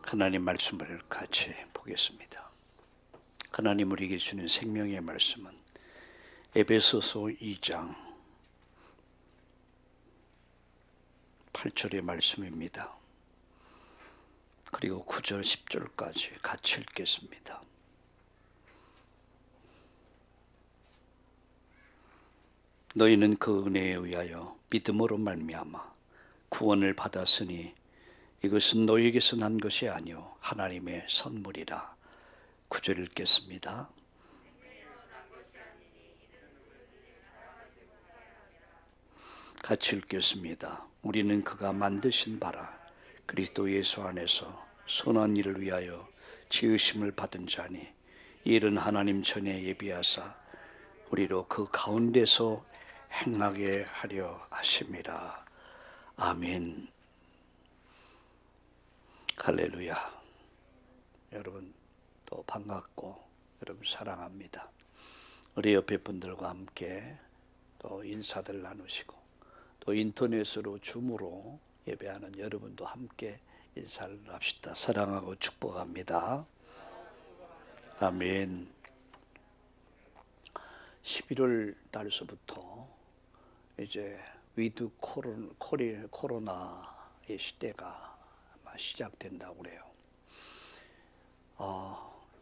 하나님 말씀을 같이 보겠습니다. 하나님 우리에게 주는 생명의 말씀은 에베소서 2장 8절의 말씀입니다. 그리고 9절 10절까지 같이 읽겠습니다. 너희는 그 은혜에 의하여 믿음으로 말미암아 구원을 받았으니 이것은 너희에게서 난 것이 아니요 하나님의 선물이라. 9절 읽겠습니다. 같이 읽겠습니다. 우리는 그가 만드신 바라 그리스도 예수 안에서 선한 일을 위하여 지으심을 받은 자니 이 일은 하나님 전에 예비하사 우리로 그 가운데서 행하게 하려 하심이라. 아멘. 할렐루야. 여러분 또 반갑고 여러분 사랑합니다. 우리 옆에 분들과 함께 또 인사들 나누시고 또 인터넷으로 줌으로 예배하는 여러분도 함께 인사를 합시다. 사랑하고 축복합니다. 아멘. 11월 달서부터 이제 위드 코로나의 시대가 아마 시작된다고 그래요.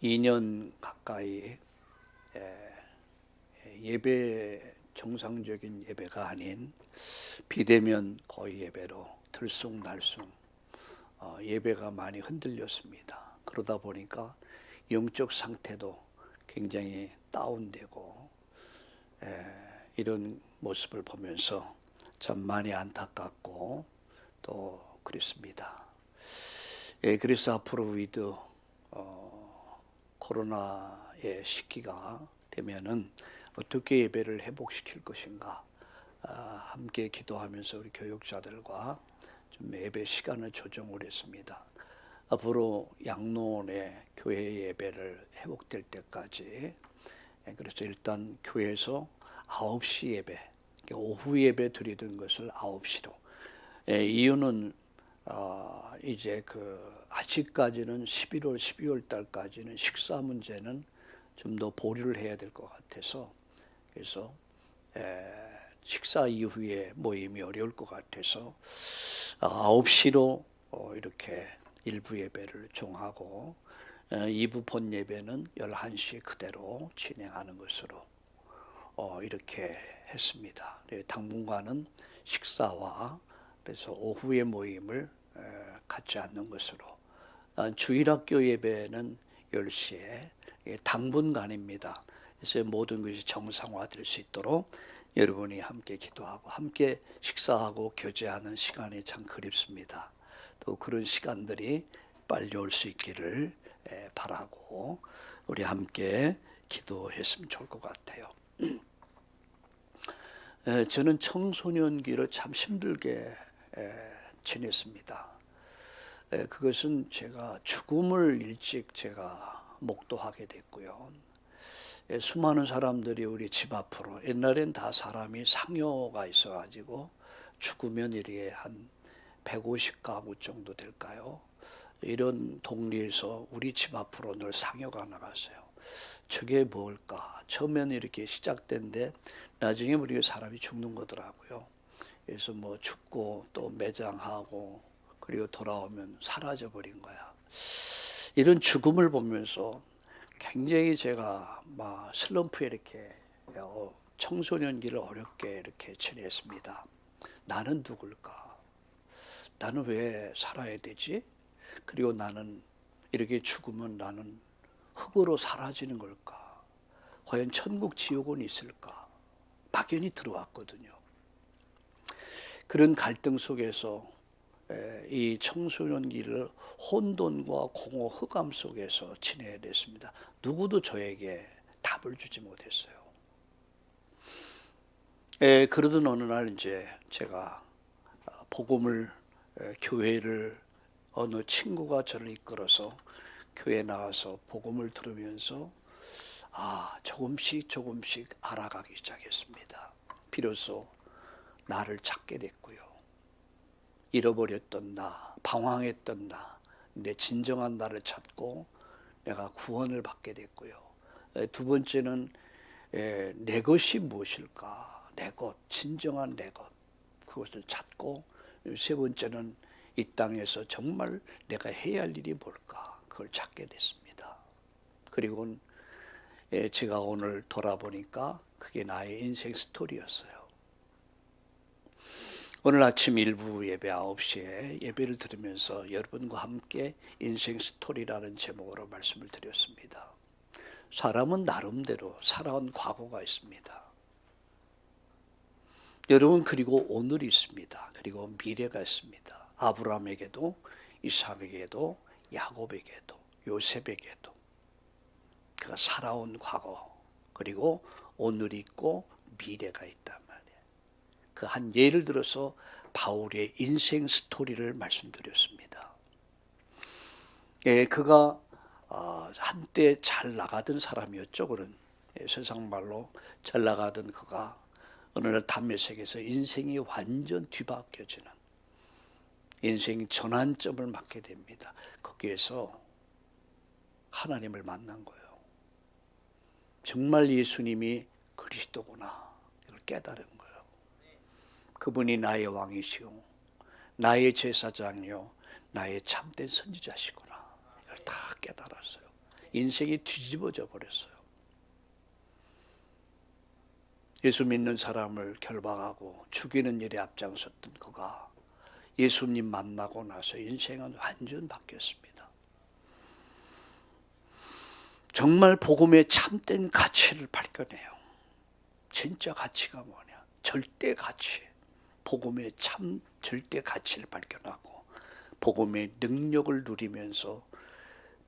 2년 가까이 예배 정상적인 예배가 아닌 비대면 거의 예배로 들쑥날쑥 예배가 많이 흔들렸습니다. 그러다 보니까 영적 상태도 굉장히 다운되고 이런 모습을 보면서 참 많이 안타깝고 또 그렇습니다. 그래서 앞으로 위드 코로나의 시기가 되면은 어떻게 예배를 회복시킬 것인가 함께 기도하면서 우리 교육자들과 좀 예배 시간을 조정을 했습니다. 앞으로 양로원의 교회 예배를 회복될 때까지 그래서 일단 교회에서 9시 예배, 오후 예배 드리던 것을 9시로 이유는 이제 아직까지는 11월, 12월 달까지는 식사 문제는 좀 더 보류를 해야 될 것 같아서 그래서 식사 이후에 모임이 어려울 것 같아서 9시로 이렇게 일부 예배를 종하고 2부 본 예배는 11시 그대로 진행하는 것으로 이렇게 했습니다. 당분간은 식사와 그래서 오후의 모임을 갖지 않는 것으로 주일학교 예배는 10시에 당분간입니다. 그래서 모든 것이 정상화될 수 있도록 여러분이 함께 기도하고 함께 식사하고 교제하는 시간이 참 그립습니다. 또 그런 시간들이 빨리 올 수 있기를 바라고 우리 함께 기도했으면 좋을 것 같아요. 저는 청소년기를 참 힘들게 지냈습니다. 그것은 제가 죽음을 일찍 제가 목도하게 됐고요. 수많은 사람들이 우리 집 앞으로 옛날엔 다 사람이 상여가 있어가지고 죽으면 이렇게 한 150가구 정도 될까요? 이런 동리에서 우리 집 앞으로 늘 상여가 나갔어요. 저게 뭘까? 처음에는 이렇게 시작된데 나중에 우리 사람이 죽는 거더라고요. 그래서 뭐 죽고 또 매장하고 그리고 돌아오면 사라져 버린 거야. 이런 죽음을 보면서 굉장히 제가 막 슬럼프에 이렇게 청소년기를 어렵게 이렇게 지냈습니다. 나는 누굴까? 나는 왜 살아야 되지? 그리고 나는 이렇게 죽으면 나는 흙으로 사라지는 걸까? 과연 천국 지옥은 있을까? 막연히 들어왔거든요. 그런 갈등 속에서 이 청소년기를 혼돈과 공허 흑암 속에서 지내야 됐습니다. 누구도 저에게 답을 주지 못했어요. 그러던 어느 날 이제 제가 복음을 교회를 어느 친구가 저를 이끌어서 교회 나와서 복음을 들으면서 조금씩 알아가기 시작했습니다. 비로소 나를 찾게 됐고요. 잃어버렸던 나, 방황했던 나, 내 진정한 나를 찾고 내가 구원을 받게 됐고요. 두 번째는 내 것이 무엇일까? 내 것, 진정한 내 것, 그것을 찾고, 세 번째는 이 땅에서 정말 내가 해야 할 일이 뭘까? 그걸 찾게 됐습니다. 그리고 제가 오늘 돌아보니까 그게 나의 인생 스토리였어요. 오늘 아침 일부 예배 9시에 예배를 들으면서 여러분과 함께 인생 스토리라는 제목으로 말씀을 드렸습니다. 사람은 나름대로 살아온 과거가 있습니다. 여러분, 그리고 오늘이 있습니다. 그리고 미래가 있습니다. 아브라함에게도, 이삭에게도, 야곱에게도, 요셉에게도 그가 살아온 과거, 그리고 오늘이 있고 미래가 있단 말이에요. 그 한 예를 들어서 바울의 인생 스토리를 말씀드렸습니다. 그가 한때 잘 나가던 사람이었죠. 그런 세상 말로 잘 나가던 그가 어느 날 담메색에서 인생이 완전 뒤바뀌어지는 인생 전환점을 맞게 됩니다. 거기에서 하나님을 만난 거예요. 정말 예수님이 그리스도구나, 이걸 깨달은 거예요. 그분이 나의 왕이시오, 나의 제사장이요, 나의 참된 선지자시구나, 이걸 다 깨달았어요. 인생이 뒤집어져 버렸어요. 예수 믿는 사람을 결박하고 죽이는 일에 앞장섰던 그가 예수님 만나고 나서 인생은 완전 바뀌었습니다. 정말 복음의 참된 가치를 발견해요. 진짜 가치가 뭐냐? 절대 가치. 복음의 참 절대 가치를 발견하고 복음의 능력을 누리면서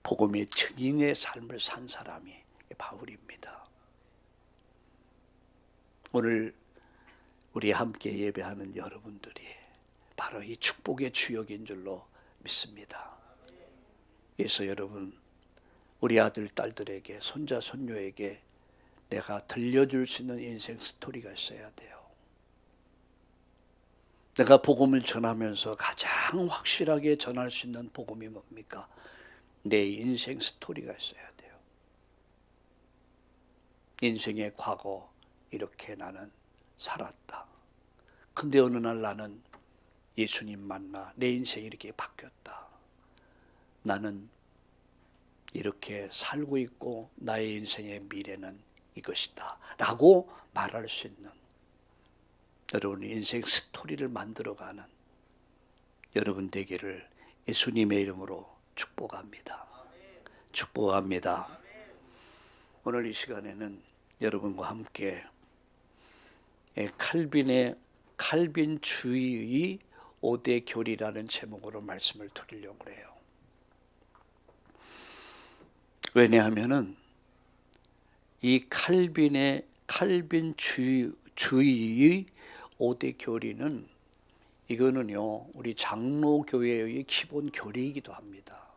복음의 증인의 삶을 산 사람이 바울입니다. 오늘 우리 함께 예배하는 여러분들이 바로 이 축복의 주역인 줄로 믿습니다. 그래서 여러분, 우리 아들, 딸들에게, 손자, 손녀에게 내가 들려줄 수 있는 인생 스토리가 있어야 돼요. 내가 복음을 전하면서 가장 확실하게 전할 수 있는 복음이 뭡니까? 내 인생 스토리가 있어야 돼요. 인생의 과거, 이렇게 나는 살았다. 근데 어느 날 나는 예수님 만나 내 인생이 이렇게 바뀌었다. 나는 이렇게 살고 있고 나의 인생의 미래는 이것이다 라고 말할 수 있는, 여러분의 인생 스토리를 만들어가는 여러분 되기를 예수님의 이름으로 축복합니다. 축복합니다. 오늘 이 시간에는 여러분과 함께 칼빈주의의 5대 교리라는 제목으로 말씀을 드리려고 해요. 왜냐하면은 이 칼빈주의의 5대 교리는, 이거는요 우리 장로교회의 기본 교리이기도 합니다.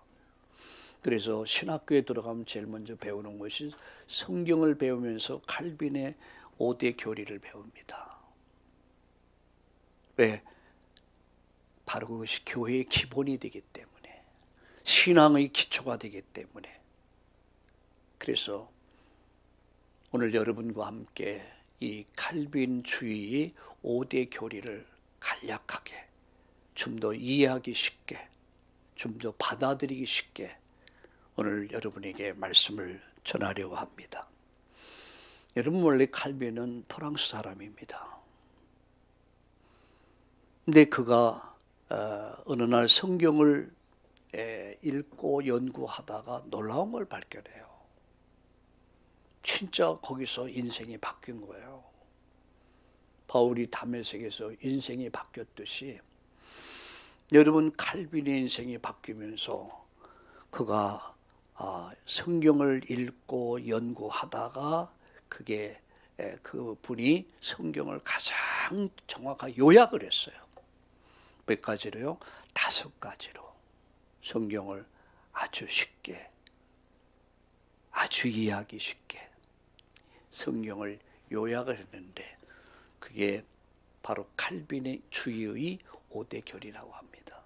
그래서 신학교에 들어가면 제일 먼저 배우는 것이 성경을 배우면서 칼빈의 5대 교리를 배웁니다. 왜? 바로 그것이 교회의 기본이 되기 때문에, 신앙의 기초가 되기 때문에. 그래서 오늘 여러분과 함께 이 칼빈주의의 5대 교리를 간략하게, 좀 더 이해하기 쉽게, 좀 더 받아들이기 쉽게 오늘 여러분에게 말씀을 전하려고 합니다. 여러분, 원래 칼빈은 프랑스 사람입니다. 근데 그가 어느 날 성경을 읽고 연구하다가 놀라운 걸 발견해요. 진짜 거기서 인생이 바뀐 거예요. 바울이 다메섹에서 인생이 바뀌었듯이 여러분, 칼빈의 인생이 바뀌면서 그가 성경을 읽고 연구하다가 그분이 성경을 가장 정확하게 요약을 했어요. 몇 가지로요? 5가지로 성경을 아주 쉽게, 아주 이해하기 쉽게 성경을 요약을 했는데, 그게 바로 칼빈의 주의의 5대 교리라고 합니다.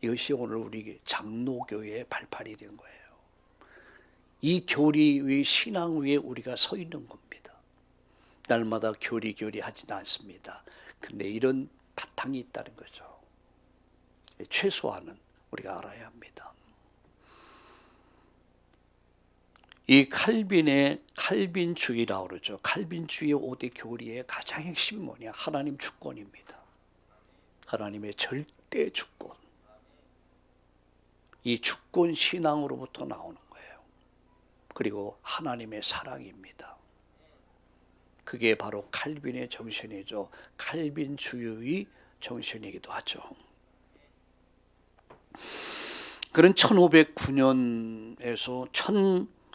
이것이 오늘 우리 장로교회의 발판이 된 거예요. 이 교리 위 신앙 위에 우리가 서 있는 겁니다. 날마다 교리 하지는 않습니다. 근데 이런 바탕이 있다는 거죠. 최소한은 우리가 알아야 합니다. 이 칼빈주의라고 그러죠. 칼빈주의 5대 교리의 가장 핵심이 뭐냐? 하나님 주권입니다. 하나님의 절대 주권. 이 주권 신앙으로부터 나오는 거예요. 그리고 하나님의 사랑입니다. 그게 바로 칼빈의 정신이죠. 칼빈주의의 정신이기도 하죠. 그런 1509년에서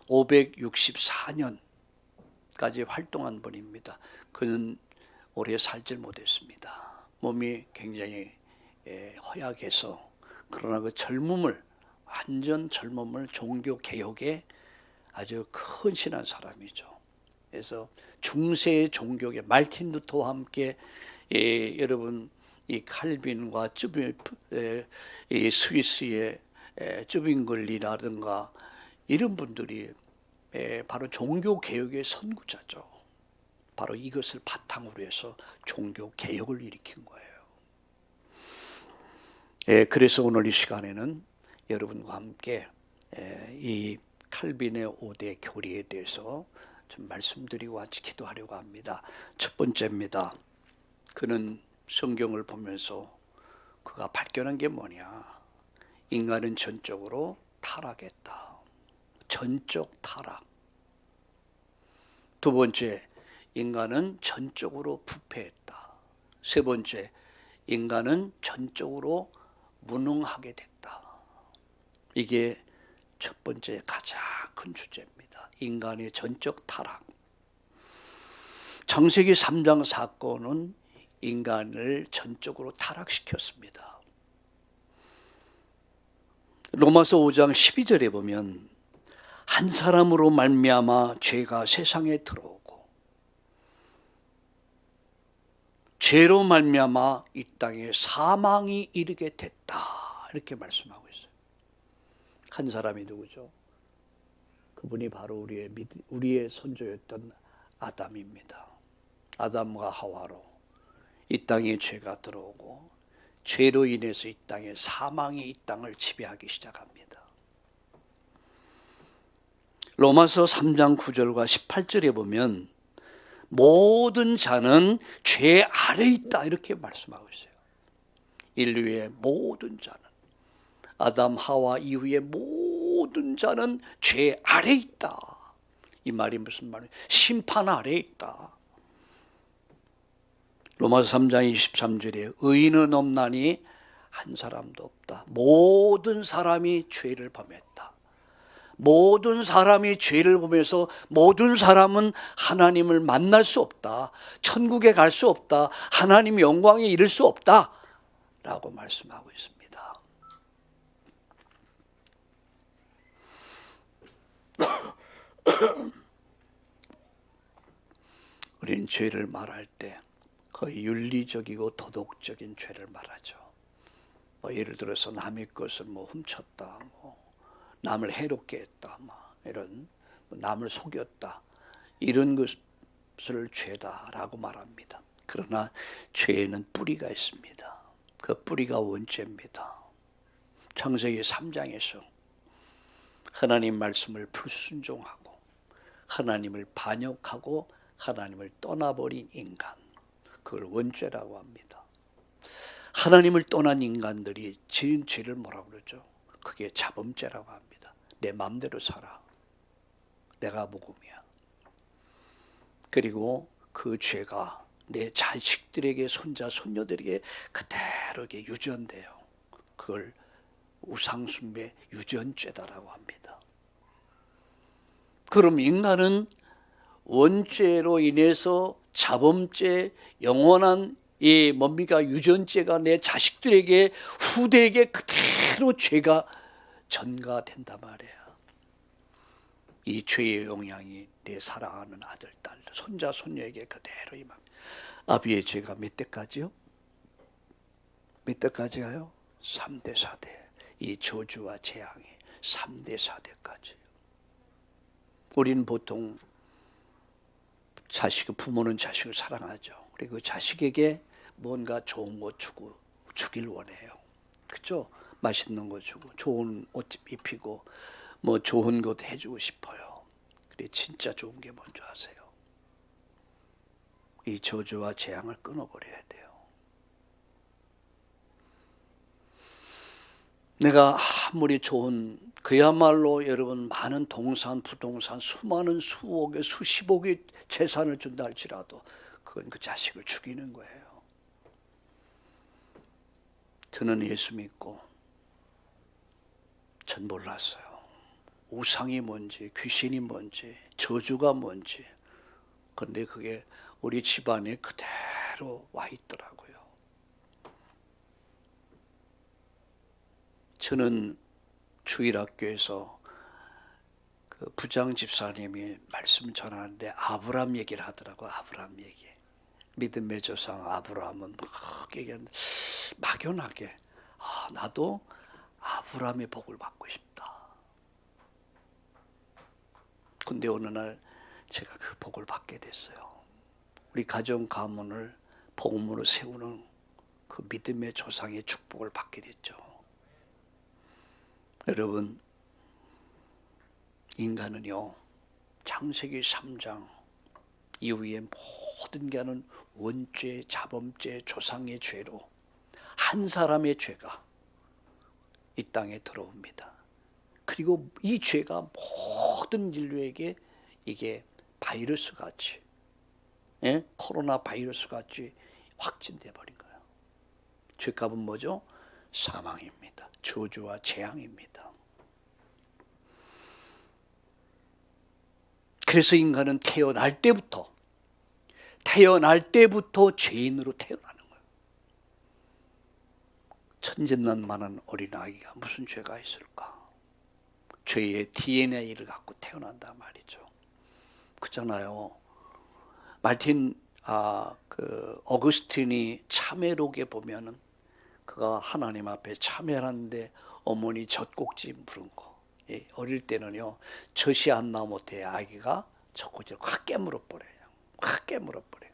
1564년까지 활동한 분입니다. 그는 오래 살질 못했습니다. 몸이 굉장히 허약해서, 그러나 그 젊음을, 완전 젊음을 종교 개혁에 아주 헌신한 사람이죠. 그래서 중세 종교계 말틴 루터와 함께 여러분 이 칼빈과 이 스위스의 쯔빙글리라든가 이런 분들이 바로 종교 개혁의 선구자죠. 바로 이것을 바탕으로 해서 종교 개혁을 일으킨 거예요. 그래서 오늘 이 시간에는 여러분과 함께 이 칼빈의 5대 교리에 대해서 좀 말씀드리고 같이 기도하려고 합니다. 첫 번째입니다. 그는 성경을 보면서 그가 발견한 게 뭐냐? 인간은 전적으로 타락했다. 전적 타락. 두 번째, 인간은 전적으로 부패했다. 세 번째, 인간은 전적으로 무능하게 됐다. 이게 첫 번째 가장 큰 주제입니다. 인간의 전적 타락. 창세기 3장 사건은 인간을 전적으로 타락시켰습니다. 로마서 5장 12절에 보면 한 사람으로 말미암아 죄가 세상에 들어오고 죄로 말미암아 이 땅에 사망이 이르게 됐다, 이렇게 말씀하고 있어요. 한 사람이 누구죠? 그분이 바로 우리의 선조였던 아담입니다. 아담과 하와로 이 땅에 죄가 들어오고 죄로 인해서 이 땅에 사망이 이 땅을 지배하기 시작합니다. 로마서 3장 9절과 18절에 보면 모든 자는 죄 아래 있다, 이렇게 말씀하고 있어요. 인류의 모든 자는, 아담 하와 이후의 모든 자는 죄 아래 있다. 이 말이 무슨 말이에요? 심판 아래 있다. 로마서 3장 23절에 의인은 없나니 한 사람도 없다. 모든 사람이 죄를 범했다. 모든 사람이 죄를 범해서 모든 사람은 하나님을 만날 수 없다. 천국에 갈 수 없다. 하나님의 영광에 이를 수 없다. 라고 말씀하고 있습니다. 우리는 죄를 말할 때 거의 윤리적이고 도덕적인 죄를 말하죠. 예를 들어서 남의 것을 훔쳤다, 남을 해롭게 했다, 이런 남을 속였다, 이런 것을 죄다라고 말합니다. 그러나 죄에는 뿌리가 있습니다. 그 뿌리가 원죄입니다. 창세기 3장에서 하나님 말씀을 불순종하고 하나님을 반역하고 하나님을 떠나버린 인간, 그걸 원죄라고 합니다. 하나님을 떠난 인간들이 지은 죄를 뭐라고 그러죠? 그게 자범죄라고 합니다. 내 마음대로 살아. 내가 복음이야. 그리고 그 죄가 내 자식들에게, 손자, 손녀들에게 그대로 유전돼요. 그걸 우상숭배 유전죄다라고 합니다. 그럼 인간은 원죄로 인해서 자범죄, 영원한 유전죄가 내 자식들에게, 후대에게 그대로 죄가 전가된단 말이야. 이 죄의 영향이 내 사랑하는 아들, 딸, 손자, 손녀에게 그대로 임합니다. 아비의 죄가 몇 대까지요? 몇 대까지 가요? 3대 4대. 이 저주와 재앙이 3대 4대까지. 우리는 보통 부모는 자식을 사랑하죠. 그리고 그 자식에게 뭔가 좋은 거 주길 원해요. 그죠? 맛있는 거 주고, 좋은 옷 입히고, 뭐 좋은 것 해주고 싶어요. 그래, 진짜 좋은 게 뭔지 아세요? 이 저주와 재앙을 끊어버려야 돼요. 내가 아무리 좋은, 그야말로 여러분 많은 동산, 부동산, 수많은 수억의 수십억의 재산을 준다 할지라도 그건 그 자식을 죽이는 거예요. 저는 예수 믿고 전 몰랐어요. 우상이 뭔지, 귀신이 뭔지, 저주가 뭔지. 그런데 그게 우리 집안에 그대로 와 있더라고요. 저는 주일학교에서 그 부장 집사님이 말씀 전하는데 아브라함 얘기를 하더라고요. 아브라함 얘기. 믿음의 조상 아브라함은 막 얘기하는데 막연하게 나도 아브라함의 복을 받고 싶다. 근데 어느 날 제가 그 복을 받게 됐어요. 우리 가정 가문을 복음으로 세우는 그 믿음의 조상의 축복을 받게 됐죠. 여러분, 인간은요, 창세기 3장 이후에 모든 게 하는 원죄, 자범죄, 조상의 죄로 한 사람의 죄가 이 땅에 들어옵니다. 그리고 이 죄가 모든 인류에게 이게 바이러스 같이, 코로나 바이러스 같이 확진돼 버린 거예요. 죄값은 뭐죠? 사망입니다. 저주와 재앙입니다. 그래서 인간은 태어날 때부터 죄인으로 태어나는 거예요. 천진난만한 어린아이가 무슨 죄가 있을까? 죄의 DNA를 갖고 태어난단 말이죠. 그잖아요. 어거스틴이 참회록에 보면은 그가 하나님 앞에 참회하는데 어머니 젖꼭지 물은 거. 어릴 때는요, 젖이 안 나오면 어때요? 아기가 젖꼭지를 확 깨물어 버려요. 확 깨물어 버려요.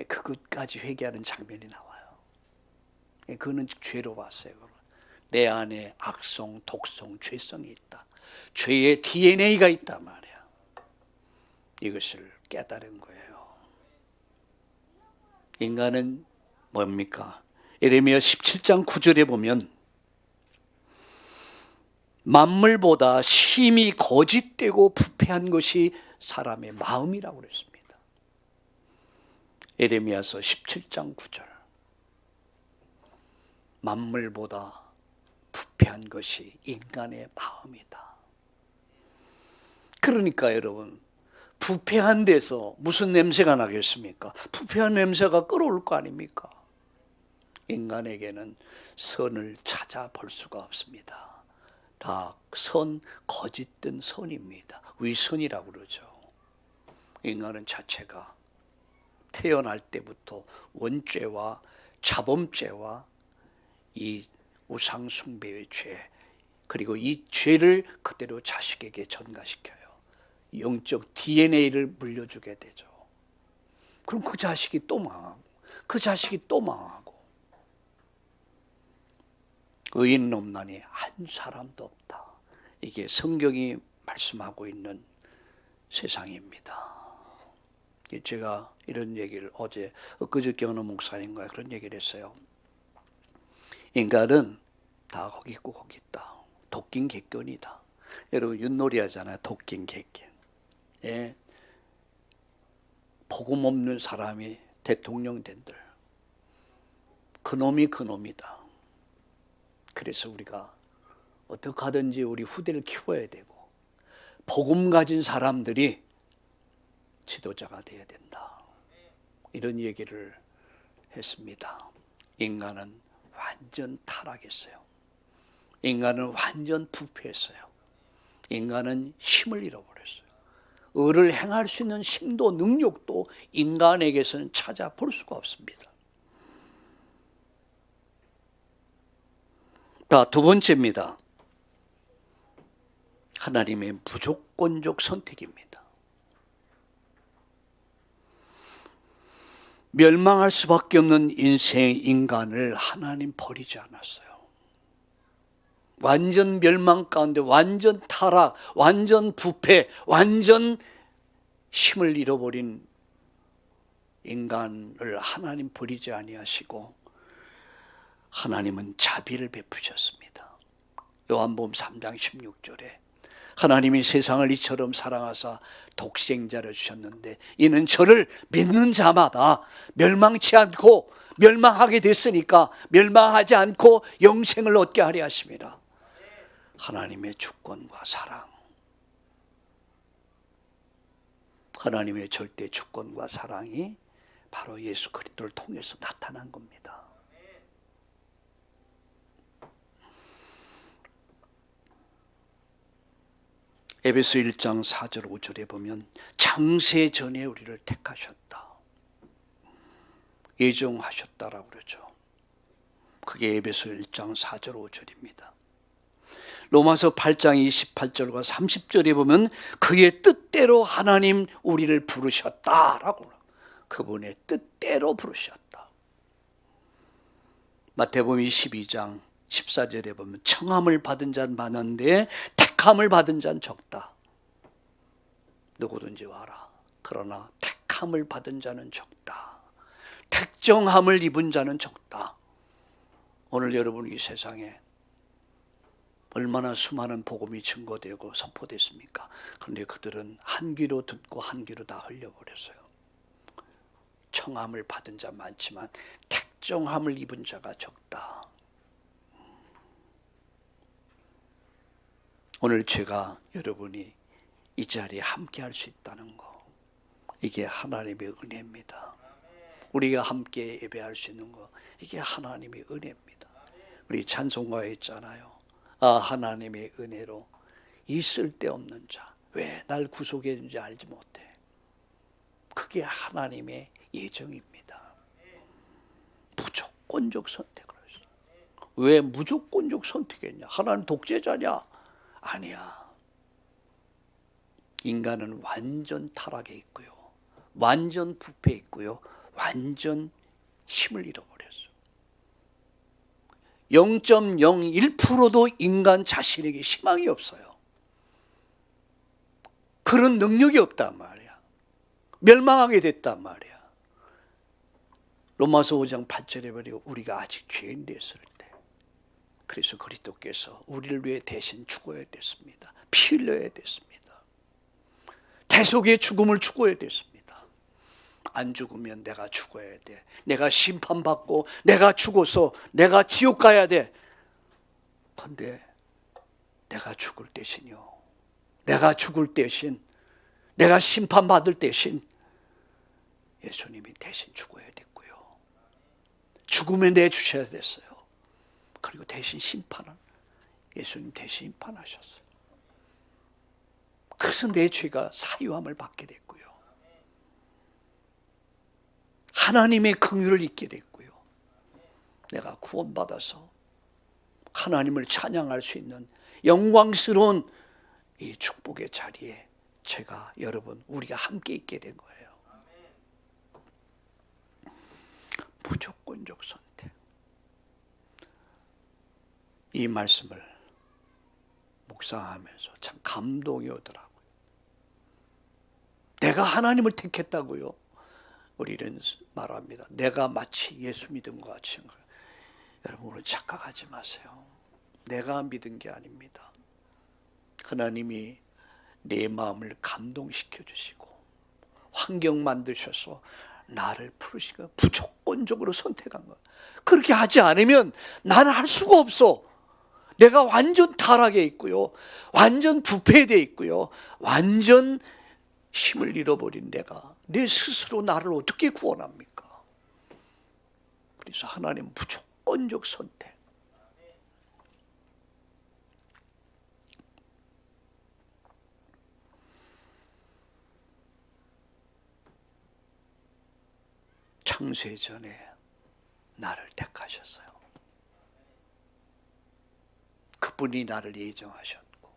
그것까지 회개하는 장면이 나와요. 그거는 죄로 봤어요. 내 안에 악성, 독성, 죄성이 있다. 죄의 DNA가 있단 말이야. 이것을 깨달은 거예요. 인간은 뭡니까? 예레미야 17장 9절에 보면 만물보다 심히 거짓되고 부패한 것이 사람의 마음이라고 그랬습니다. 예레미야서 17장 9절. 만물보다 부패한 것이 인간의 마음이다. 그러니까 여러분, 부패한 데서 무슨 냄새가 나겠습니까? 부패한 냄새가 끌어올 거 아닙니까? 인간에게는 선을 찾아볼 수가 없습니다. 다 거짓된 선입니다. 위선이라고 그러죠. 인간은 자체가 태어날 때부터 원죄와 자범죄와 이 우상숭배의 죄, 그리고 이 죄를 그대로 자식에게 전가시켜요. 영적 DNA를 물려주게 되죠. 그럼 그 자식이 또 망하고, 그 자식이 또 망하고. 의인은 없나니 한 사람도 없다. 이게 성경이 말씀하고 있는 세상입니다. 제가 이런 얘기를 엊그저께 어느 목사님과 그런 얘기를 했어요. 인간은 다 거기 있고 거기 있다. 도끼인 객견이다. 여러분 윷놀이 하잖아요. 도끼인 객견. 복음 없는 사람이 대통령 된들. 그놈이 그놈이다. 그래서 우리가 어떻게 하든지 우리 후대를 키워야 되고 복음 가진 사람들이 지도자가 되어야 된다. 이런 얘기를 했습니다. 인간은 완전 타락했어요. 인간은 완전 부패했어요. 인간은 힘을 잃어버렸어요. 의를 행할 수 있는 힘도 능력도 인간에게서는 찾아볼 수가 없습니다. 자, 두 번째입니다. 하나님의 무조건적 선택입니다. 멸망할 수밖에 없는 인간을 하나님 버리지 않았어요. 완전 멸망 가운데 완전 타락, 완전 부패, 완전 힘을 잃어버린 인간을 하나님 버리지 아니하시고 하나님은 자비를 베푸셨습니다. 요한복음 3장 16절에 하나님이 세상을 이처럼 사랑하사 독생자를 주셨는데 이는 저를 믿는 자마다 멸망치 않고, 멸망하게 됐으니까 멸망하지 않고 영생을 얻게 하려 하심이라. 하나님의 주권과 사랑, 하나님의 절대 주권과 사랑이 바로 예수 그리스도를 통해서 나타난 겁니다. 에베소 1장 4절 5절에 보면 창세 전에 우리를 택하셨다, 예정하셨다라고 그러죠. 그게 에베소 1장 4절 5절입니다. 로마서 8장 28절과 30절에 보면 그의 뜻대로 하나님 우리를 부르셨다라고, 그분의 뜻대로 부르셨다. 마태복음 22장 14절에 보면 청함을 받은 자는 많은데 택함을 받은 자는 적다. 누구든지 와라. 그러나 택함을 받은 자는 적다. 택정함을 입은 자는 적다. 오늘 여러분 이 세상에 얼마나 수많은 복음이 증거되고 선포됐습니까? 그런데 그들은 한 귀로 듣고 한 귀로 다 흘려버렸어요. 청함을 받은 자 많지만 택정함을 입은 자가 적다. 오늘 제가 여러분이 이 자리에 함께 할 수 있다는 거, 이게 하나님의 은혜입니다. 우리가 함께 예배할 수 있는 거, 이게 하나님의 은혜입니다. 우리 찬송가에 있잖아요. 아, 하나님의 은혜로 이 쓸데없는 자, 왜 날 구속해 준지 알지 못해. 그게 하나님의 예정입니다. 무조건적 선택을 했어. 왜 무조건적 선택했냐? 하나님 독재자냐? 아니야. 인간은 완전 타락해 있고요, 완전 부패해 있고요, 완전 힘을 잃어버렸어. 0.01%도 인간 자신에게 희망이 없어요. 그런 능력이 없단 말이야. 멸망하게 됐단 말이야. 로마서 5장 8절에 보면 우리가 아직 죄인 됐을 때 그래서 그리스도께서 우리를 위해 대신 죽어야 됐습니다. 피 흘려야 됐습니다. 대속의 죽음을 죽어야 됐습니다. 안 죽으면 내가 죽어야 돼. 내가 심판받고 내가 죽어서 내가 지옥 가야 돼. 그런데 내가 죽을 대신요, 내가 죽을 대신, 내가 심판받을 대신 예수님이 대신 죽어야 됐고요, 죽음에 내주셔야 됐어요. 그리고 대신 심판을 예수님 대신 심판하셨어요. 그래서 내 죄가 사유함을 받게 됐고요, 하나님의 긍휼을 잊게 됐고요, 내가 구원받아서 하나님을 찬양할 수 있는 영광스러운 이 축복의 자리에 제가, 여러분, 우리가 함께 있게 된 거예요. 무조건적 선택. 이 말씀을 묵상하면서 참 감동이 오더라고요. 내가 하나님을 택했다고요? 우리는 말합니다. 내가 마치 예수 믿은 것 같이. 여러분, 오늘 착각하지 마세요. 내가 믿은 게 아닙니다. 하나님이 내 마음을 감동시켜 주시고 환경 만드셔서 나를 부르시고 무조건적으로 선택한 거예요. 그렇게 하지 않으면 나는 할 수가 없어. 내가 완전 타락해 있고요, 완전 부패되어 있고요, 완전 힘을 잃어버린 내가 내 스스로 나를 어떻게 구원합니까? 그래서 하나님 무조건적 선택. 창세 전에 나를 택하셨어요. 그분이 나를 예정하셨고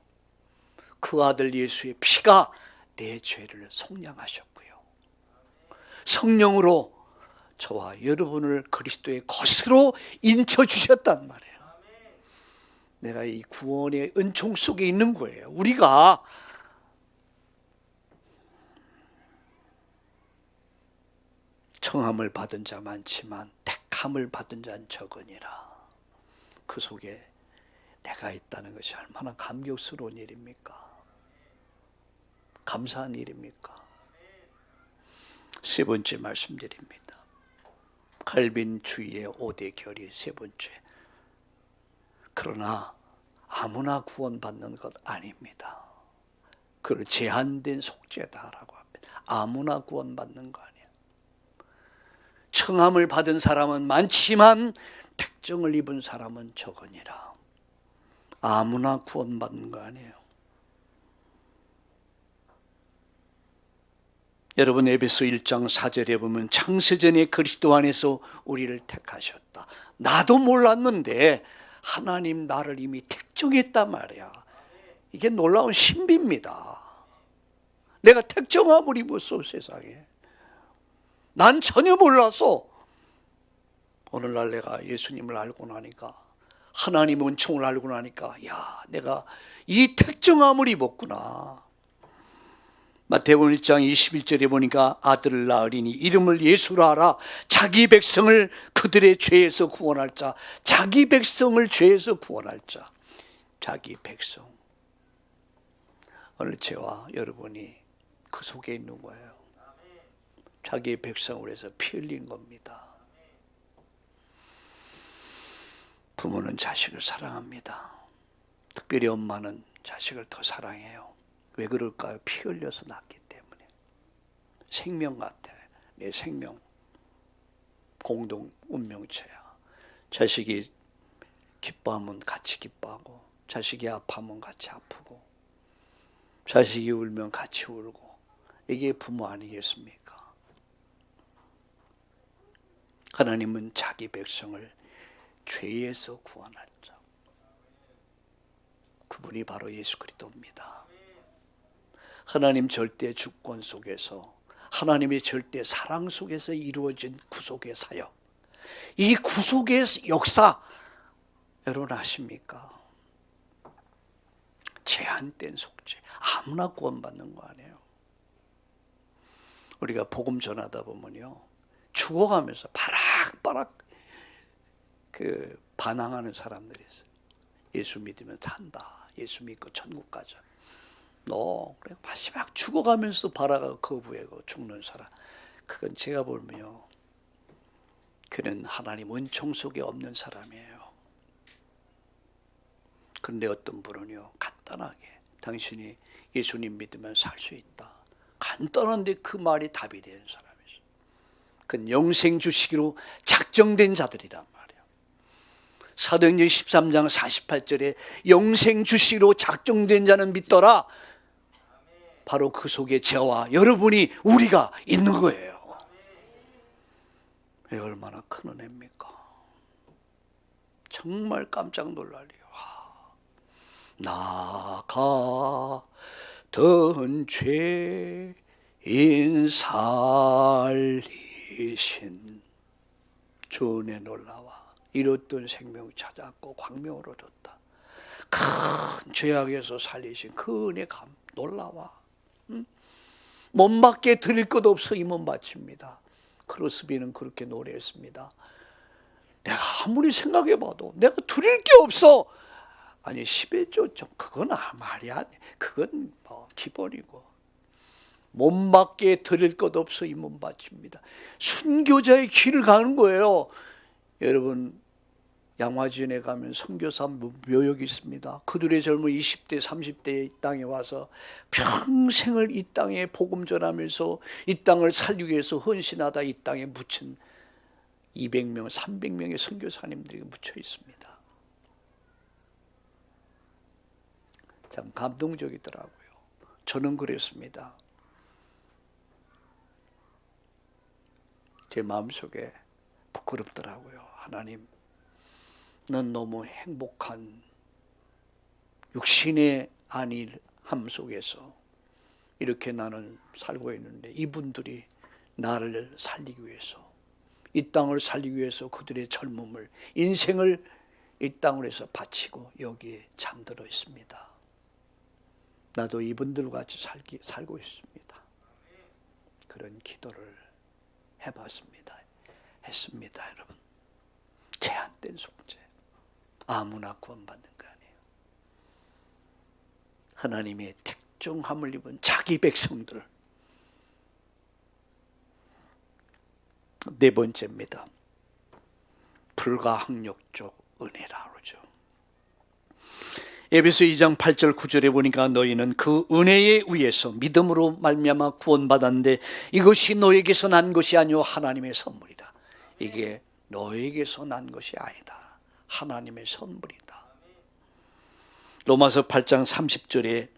그 아들 예수의 피가 내 죄를 속량하셨고요. 성령으로 저와 여러분을 그리스도의 것으로 인쳐주셨단 말이에요. 내가 이 구원의 은총 속에 있는 거예요. 우리가 청함을 받은 자 많지만 택함을 받은 자는 적으니라. 그 속에 내가 있다는 것이 얼마나 감격스러운 일입니까? 감사한 일입니까? 세 번째 말씀드립니다. 칼빈 주의의 5대 결의 세 번째. 그러나 아무나 구원받는 것 아닙니다. 그걸 제한된 속죄다라고 합니다. 아무나 구원받는 거 아니에요. 청함을 받은 사람은 많지만 택정을 입은 사람은 적으니라. 아무나 구원받는 거 아니에요. 여러분 에베소 1장 4절에 보면 창세전에 그리스도 안에서 우리를 택하셨다. 나도 몰랐는데 하나님 나를 이미 택정했단 말이야. 이게 놀라운 신비입니다. 내가 택정함을 입었어 세상에. 난 전혀 몰랐어. 오늘날 내가 예수님을 알고 나니까 하나님의 은총을 알고 나니까 야 내가 이 택정함을 입었구나. 마태복음 1장 21절에 보니까 아들을 낳으리니 이름을 예수라 하라. 자기 백성을 그들의 죄에서 구원할 자. 자기 백성을 죄에서 구원할 자. 자기 백성. 오늘 저와 여러분이 그 속에 있는 거예요. 자기의 백성을 해서 피 흘린 겁니다. 부모는 자식을 사랑합니다. 특별히 엄마는 자식을 더 사랑해요. 왜 그럴까요? 피 흘려서 낳기 때문에. 생명 같아. 내 생명. 공동 운명체야. 자식이 기뻐하면 같이 기뻐하고 자식이 아파하면 같이 아프고 자식이 울면 같이 울고 이게 부모 아니겠습니까? 하나님은 자기 백성을 죄에서 구원할 자. 그분이 바로 예수 그리스도입니다. 하나님 절대 주권 속에서 하나님의 절대 사랑 속에서 이루어진 구속의 사역. 이 구속의 역사 여러분 아십니까? 제한된 속죄. 아무나 구원받는 거 아니에요. 우리가 복음 전하다 보면요. 죽어가면서 바락바락 반항하는 사람들이 있어요. 예수 믿으면 산다. 예수 믿고 천국 가자. 너 그래 마지막 죽어가면서 바라가 거부하고 죽는 사람. 그건 제가 보면요. 그는 하나님 은총 속에 없는 사람이에요. 그런데 어떤 분은요. 간단하게 당신이 예수님 믿으면 살 수 있다. 간단한데 그 말이 답이 되는 사람이죠. 그건 영생 주시기로 작정된 자들이란 말이에요. 사도행전 13장 48절에 영생 주시기로 작정된 자는 믿더라. 바로 그 속에 저와 여러분이 우리가 있는 거예요. 왜 얼마나 큰 은혜입니까? 정말 깜짝 놀랄래요. 나가던 죄인 살리신 주 은혜 놀라와 잃었던 생명 찾았고 광명으로 줬다. 큰 죄악에서 살리신 그 은혜 놀라와. 몸밖에 드릴 것 없어 이 몸 바칩니다. 크로스비는 그렇게 노래했습니다. 내가 아무리 생각해봐도 내가 드릴 게 없어. 아니 11조 좀 그건 말이야. 그건 기본이고. 몸밖에 드릴 것 없어 이 몸 바칩니다. 순교자의 길을 가는 거예요. 여러분 양화진에 가면 선교사 묘역이 있습니다. 그들의 젊은 20대 30대에 이 땅에 와서 평생을 이 땅에 복음 전하면서 이 땅을 살리기 위해서 헌신하다 이 땅에 묻힌 200명 300명의 선교사님들이 묻혀 있습니다. 참 감동적이더라고요. 저는 그랬습니다. 제 마음속에 부끄럽더라고요. 하나님 넌 너무 행복한 육신의 안일함 속에서 이렇게 나는 살고 있는데 이분들이 나를 살리기 위해서, 이 땅을 살리기 위해서 그들의 젊음을, 인생을 이 땅으로 바치고 여기에 잠들어 있습니다. 나도 이분들과 같이 살고 있습니다. 그런 기도를 해봤습니다. 했습니다. 여러분, 제한된 속죄, 아무나 구원받는 거 아니에요. 하나님의 택정함을 입은 자기 백성들. 네 번째입니다. 불가항력적 은혜라 그러죠. 에베소 2장 8절 9절에 보니까 너희는 그 은혜에 의해서 믿음으로 말미암아 구원받았는데 이것이 너에게서 난 것이 아니요 하나님의 선물이다. 이게 너에게서 난 것이 아니다. 하나님의 선물이다. 로마서 8장 30절에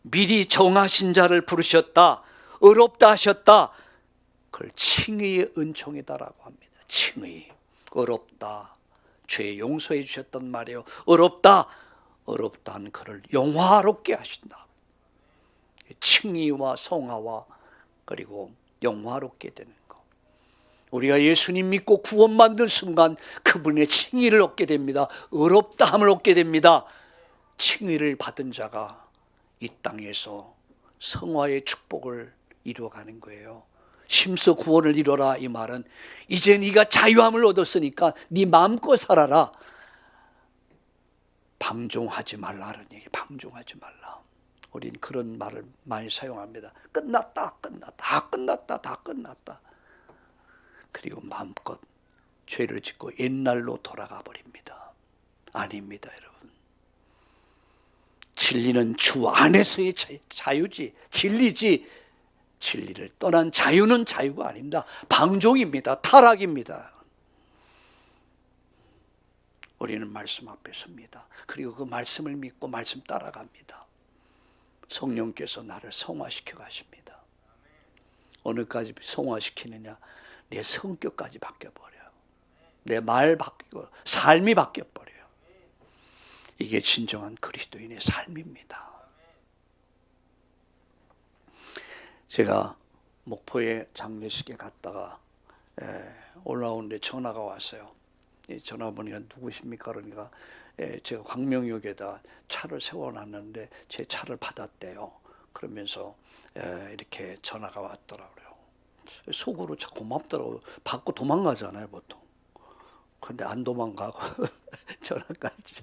미리 정하신 자를 부르셨다, 의롭다 하셨다. 그걸 칭의의 은총이다라고 합니다. 칭의, 의롭다, 죄 용서해 주셨단 말이에요. 의롭다, 의롭다는 그를 영화롭게 하신다. 칭의와 성화와 그리고 영화롭게 되는 것. 우리가 예수님 믿고 구원받는 순간 그분의 칭의를 얻게 됩니다. 의롭다함을 얻게 됩니다. 칭의를 받은 자가 이 땅에서 성화의 축복을 이루어가는 거예요. 심서 구원을 이뤄라, 이 말은 이제 네가 자유함을 얻었으니까 네 마음껏 살아라. 방종하지 말라는 얘기. 방종하지 말라. 우린 그런 말을 많이 사용합니다. 끝났다, 끝났다, 다 끝났다, 다 끝났다. 그리고 마음껏 죄를 짓고 옛날로 돌아가 버립니다. 아닙니다, 여러분. 진리는 주 안에서의 자유지, 진리지. 진리를 떠난 자유는 자유가 아닙니다. 방종입니다. 타락입니다. 우리는 말씀 앞에 섭니다. 그리고 그 말씀을 믿고 말씀 따라갑니다. 성령께서 나를 성화시켜 가십니다. 어느까지 성화시키느냐? 내 성격까지 바뀌어버려요. 내 말 바뀌고 삶이 바뀌어버려요. 이게 진정한 그리스도인의 삶입니다. 제가 목포에 장례식에 갔다가 올라오는데 전화가 왔어요. 전화 보니까 누구십니까? 그러니까 제가 광명역에다 차를 세워놨는데 제 차를 받았대요. 그러면서 이렇게 전화가 왔더라고요. 속으로 참 고맙더라고요. 받고 도망가잖아요, 보통. 근데 안 도망가고 전화까지.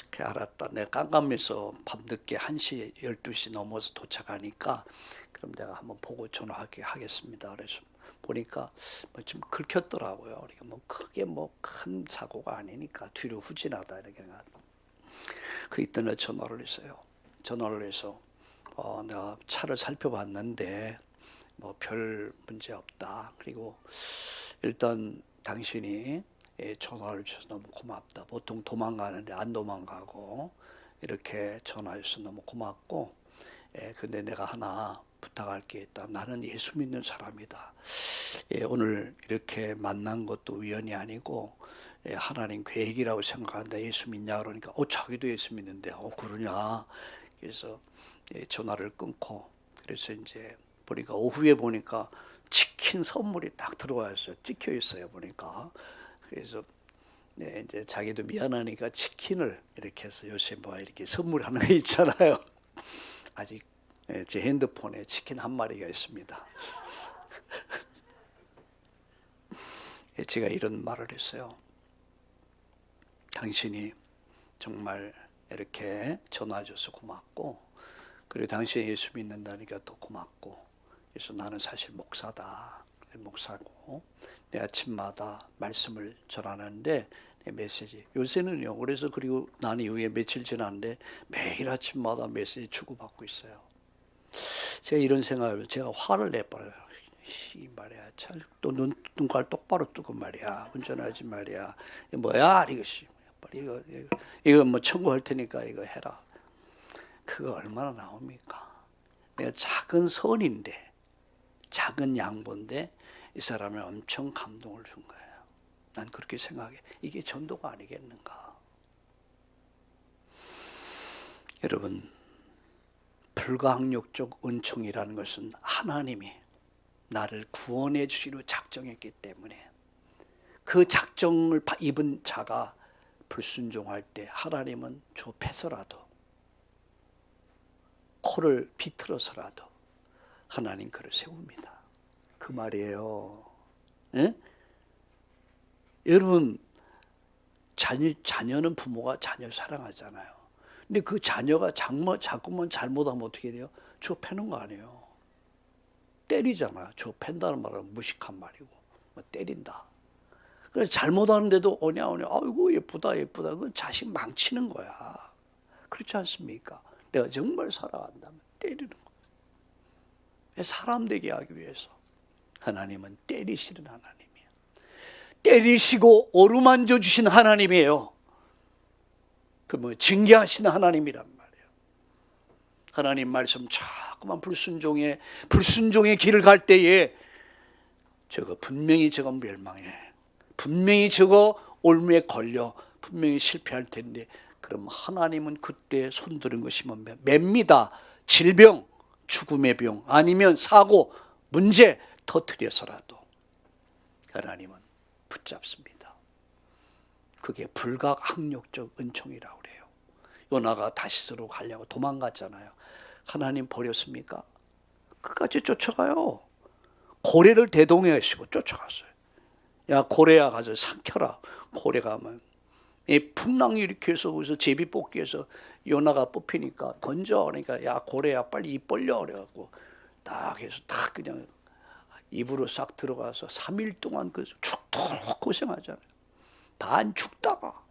그래, 알았다. 내가 깜깜해서 밤늦게 1시, 12시 넘어서 도착하니까 그럼 내가 한번 보고 전화하겠습니다. 그래서 보니까 좀 긁혔더라고요. 그러니까 뭐 크게 뭐 큰 사고가 아니니까 뒤로 후진하다 이렇게. 그 이때는 전화를 했어요. 전화를 해서 내가 차를 살펴봤는데 뭐 별 문제 없다. 그리고 일단 당신이 전화를 주셔서 너무 고맙다. 보통 도망가는데 안 도망가고 이렇게 전화해서 너무 고맙고, 근데 내가 하나 부탁할 게 있다. 나는 예수 믿는 사람이다. 오늘 이렇게 만난 것도 우연이 아니고 하나님 계획이라고 생각한다. 예수 믿냐? 그러니까 자기도 예수 믿는데 그러냐? 그래서 전화를 끊고, 그래서 이제 보니까 오후에 보니까 치킨 선물이 딱 들어와 있어요. 찍혀 있어요, 보니까. 그래서 이제 자기도 미안하니까 치킨을 이렇게 해서 요새 뭐 이렇게 선물하는 거 있잖아요. 아직 제 핸드폰에 치킨 한 마리가 있습니다. 제가 이런 말을 했어요. 당신이 정말 이렇게 전화줘서 고맙고, 그리고 당신이 예수 믿는다니까 또 고맙고, 그래서 나는 사실 목사고 내 아침마다 말씀을 전하는데 내 메시지 요새는요. 그래서 그리고 난 이후에 며칠 지났는데 매일 아침마다 메시지 주고받고 있어요. 제가 이런 생각을, 제가 화를 내버려요. 이 말이야, 참 또 눈깔 똑바로 뜨고 말이야, 운전하지 말이야. 이거 뭐야 이것이, 이거 뭐 청구할 테니까 이거 해라. 그거 얼마나 나옵니까? 내가 작은 선인데, 작은 양보인데 이 사람을 엄청 감동을 준 거예요. 난 그렇게 생각해. 이게 전도가 아니겠는가? 여러분, 불가항력적 은총이라는 것은 하나님이 나를 구원해 주시려 작정했기 때문에 그 작정을 입은 자가 불순종할 때 하나님은 좁혀서라도 코를 비틀어서라도 하나님 그를 세웁니다. 그 말이에요. 예? 여러분, 자녀는 부모가 자녀를 사랑하잖아요. 근데 그 자녀가 자꾸만 잘못하면 어떻게 돼요? 좁혀는 거 아니에요. 때리잖아요. 좁힌다는 말은 무식한 말이고, 뭐 때린다. 그래서 잘못하는데도 오냐, 아이고 예쁘다. 그건 자식 망치는 거야. 그렇지 않습니까? 내가 정말 사랑한다면 때리는 거예요. 사람 되게 하기 위해서. 하나님은 때리시는 하나님이에요. 때리시고 어루만져 주신 하나님이에요. 그 뭐 징계하시는 하나님이란 말이에요. 하나님 말씀 자꾸만 불순종의 길을 갈 때에 분명히 저거 멸망해. 분명히 저거 올무에 걸려. 분명히 실패할 텐데, 그럼 하나님은 그때 손드는 것이 맵니다. 질병, 죽음의 병, 아니면 사고, 문제 터뜨려서라도 하나님은 붙잡습니다. 그게 불가항력적 은총이라고 그래요. 요나가 다시스로 가려고 도망갔잖아요. 하나님 버렸습니까? 끝까지 쫓아가요. 고래를 대동해하시고 쫓아갔어요. 야, 고래야 가서 삼켜라. 고래가 하면 이 풍랑 일으켜서 거기서 제비 뽑기에서 요나가 뽑히니까 던져. 그러니까 야, 고래야 빨리 입 벌려. 그래갖고 딱 해서 딱 그냥 입으로 싹 들어가서 3일 동안 그 죽도록 고생하잖아요. 반 죽다가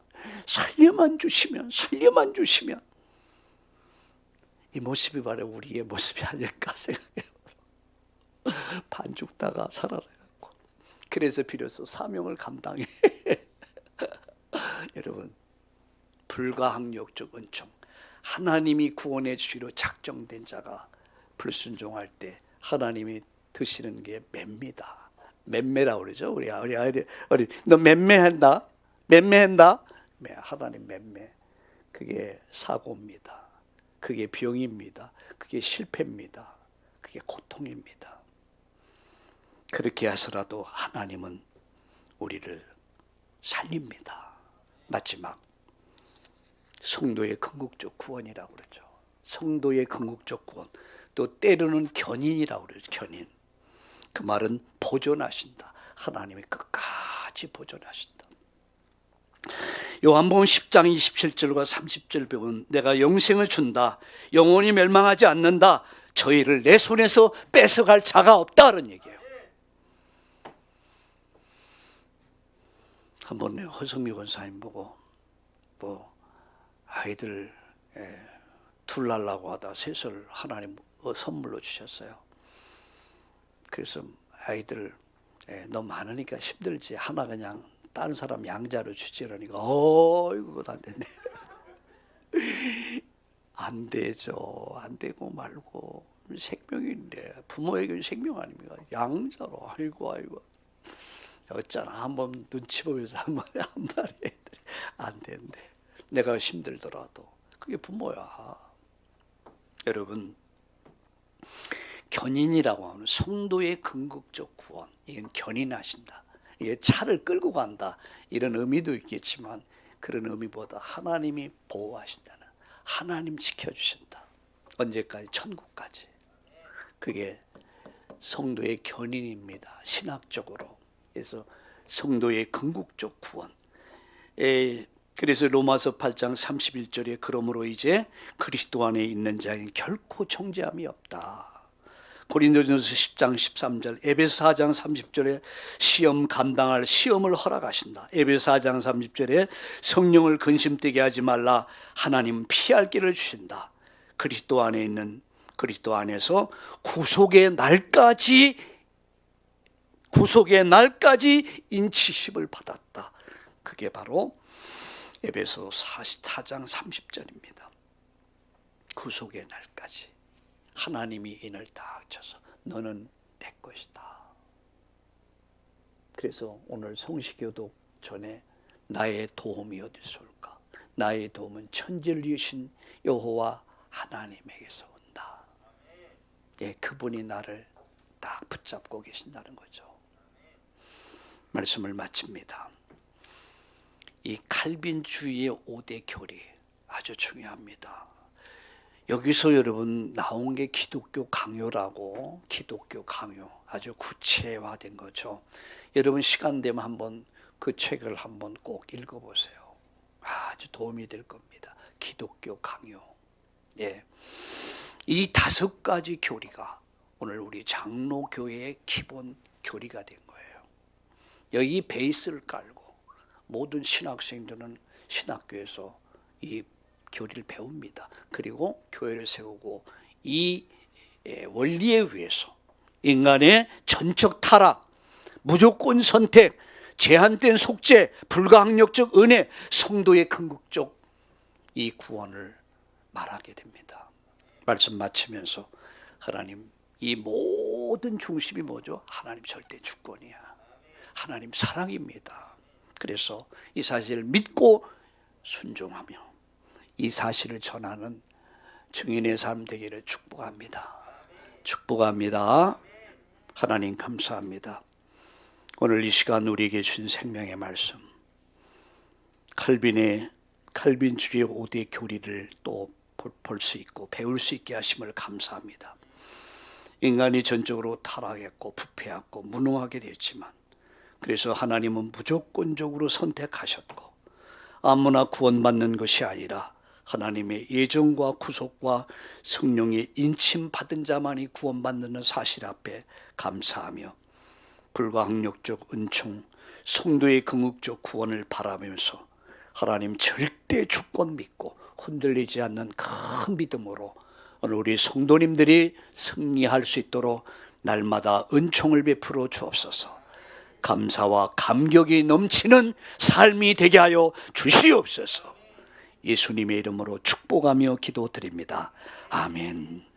살려만 주시면 이 모습이 바로 우리의 모습이 아닐까 생각해요. 반 죽다가 살아나고, 그래서 비로소 사명을 감당해. 여러분, 불가항력적 은총, 하나님이 구원해 주시려 작정된 자가 불순종할 때 하나님이 드시는 게 맵니다. 맴매라고 그러죠. 우리 아이들, 너 맴매한다? 하나님 맴매. 그게 사고입니다. 그게 병입니다. 그게 실패입니다. 그게 고통입니다. 그렇게 해서라도 하나님은 우리를 살립니다. 마지막, 성도의 궁극적 구원이라고 그러죠. 성도의 궁극적 구원. 또 때로는 견인이라고 그러죠. 견인. 그 말은 보존하신다. 하나님이 끝까지 보존하신다. 요한복음 10장 27절과 30절 보면 내가 영생을 준다. 영원히 멸망하지 않는다. 저희를 내 손에서 뺏어갈 자가 없다는 얘기예요. 한번 허성미 권사님 보고 아이들 둘 날라고 하다 셋을 하나님 선물로 주셨어요. 그래서 아이들 너무 많으니까 힘들지, 하나 그냥 다른 사람 양자로 주지. 그러니까 이거 안 되네. 안 되죠. 안 되고 말고 생명인데, 부모에게 생명 아닙니까? 양자로. 아이고 어쩌나 한번 눈치 보면서 한 마리 애들이 안 된대. 내가 힘들더라도 그게 부모야. 여러분, 견인이라고 하면 성도의 궁극적 구원, 이건 견인하신다. 이게 차를 끌고 간다, 이런 의미도 있겠지만 그런 의미보다 하나님이 보호하신다는, 하나님 지켜주신다. 언제까지? 천국까지. 그게 성도의 견인입니다. 신학적으로. 그래서 성도의 궁극적 구원. 그래서 로마서 8장 31절에 그러므로 이제 그리스도 안에 있는 자에는 결코 정죄함이 없다. 고린도전서 10장 13절, 에베소 4장 30절에 시험 감당할 시험을 허락하신다. 에베소 4장 30절에 성령을 근심되게 하지 말라. 하나님 피할 길을 주신다. 그리스도 안에 있는, 그리스도 안에서 구속의 날까지 인치심을 받았다. 그게 바로 에베소 4장 30절입니다. 구속의 날까지 하나님이 인을 딱 쳐서 너는 내 것이다. 그래서 오늘 성시교독 전에 나의 도움이 어디서 올까? 나의 도움은 천지를 여호와 하나님에게서 온다. 예, 그분이 나를 딱 붙잡고 계신다는 거죠. 말씀을 마칩니다. 이 칼빈주의의 5대 교리 아주 중요합니다. 여기서 여러분 나온 게 기독교 강요라고, 기독교 강요 아주 구체화된 거죠. 여러분 시간 되면 한번 그 책을 한번 꼭 읽어보세요. 아주 도움이 될 겁니다. 기독교 강요. 예, 이 5가지 교리가 오늘 우리 장로교회의 기본 교리가 된 거예요. 여기 베이스를 깔고 모든 신학생들은 신학교에서 이 교리를 배웁니다. 그리고 교회를 세우고 이 원리에 의해서 인간의 전적 타락, 무조건 선택, 제한된 속죄, 불가항력적 은혜, 성도의 궁극적 이 구원을 말하게 됩니다. 말씀 마치면서 하나님, 이 모든 중심이 뭐죠? 하나님 절대 주권이야. 하나님 사랑입니다. 그래서 이 사실을 믿고 순종하며 이 사실을 전하는 증인의 삶 되기를 축복합니다. 축복합니다. 하나님 감사합니다. 오늘 이 시간 우리에게 주신 생명의 말씀, 칼빈주의의 5대 교리를 또 볼 수 있고 배울 수 있게 하심을 감사합니다. 인간이 전적으로 타락했고 부패했고 무능하게 됐지만, 그래서 하나님은 무조건적으로 선택하셨고 아무나 구원받는 것이 아니라 하나님의 예정과 구속과 성령의 인침 받은 자만이 구원받는 사실 앞에 감사하며 불가항력적 은총, 성도의 궁극적 구원을 바라면서 하나님 절대 주권 믿고 흔들리지 않는 큰 믿음으로 오늘 우리 성도님들이 승리할 수 있도록 날마다 은총을 베풀어 주옵소서. 감사와 감격이 넘치는 삶이 되게 하여 주시옵소서. 예수님의 이름으로 축복하며 기도드립니다. 아멘.